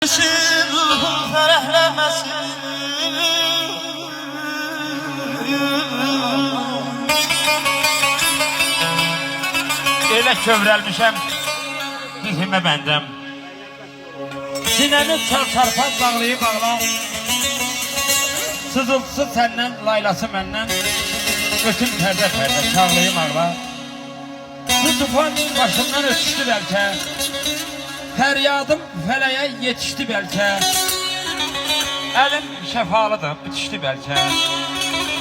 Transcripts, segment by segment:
Ruhum ferahlemesin. Elə kövrəlmişəm, dizimə bəndəm. Sinəmi çarpar bağlayıb ağla. Sızıltısı səndən, laylası məndən. Ötüm pərdə çağlayım ağla. Bu tufan başımdan ötüşdü bəlkə. Fəryadım fələyə yetişdi bəlkə. Əlim şəfalıdır, bitişdi bəlkə.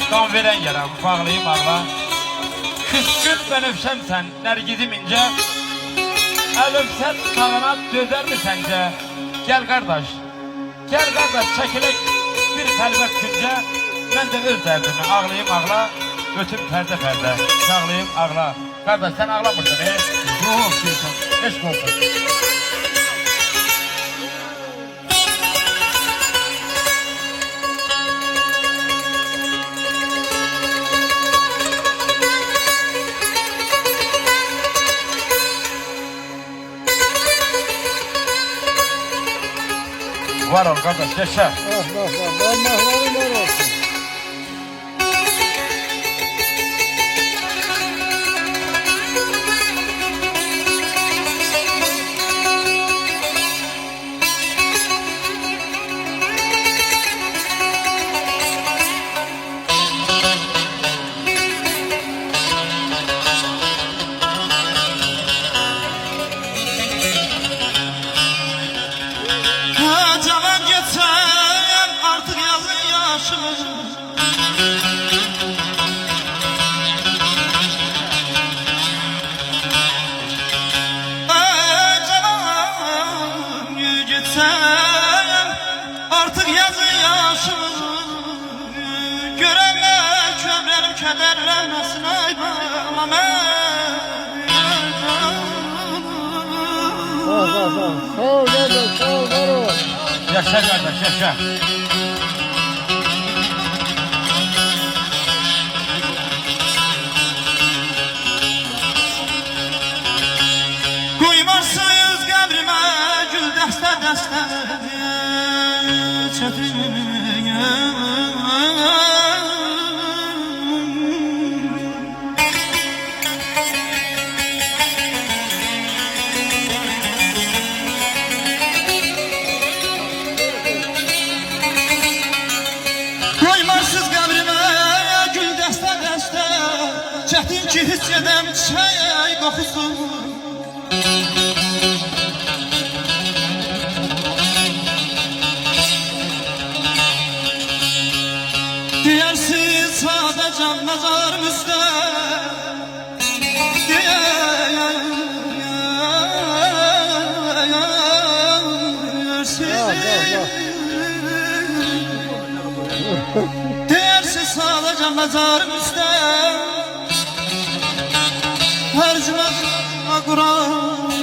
Qan verən gələm, bağlayım ağla. Küskün bənövşəmsən, nərgizim incə. Əlövsət sağına dözər mi səncə? Gəl qardaş, çəkilək bir xəlvət küncə. Mən də öz dərdimi ağlayım ağla. Ötüm pərdə, çağlayım ağla. Qardaş, sən ağlamırsan, ruhu oxşuyursun, eşq olsun. Var ol kardeş, yaşa. Allah'ları var olsun. Artık yazı yaşım göremem kömrelim kederlenmesin ay bağlam Sağ ol kardeş, sağ ol kardeş. Yaşa kardeş, yaşa. Koymarsınız qəbrime gül dəstə dəstə Koymarsız qəbrime gül dəstə dəstə çətin ki hiss edəm çay qoxusu Deyərsiz sadə can məzarımızda Deyərsiz sadə can məzarımızda Hər cümə Quran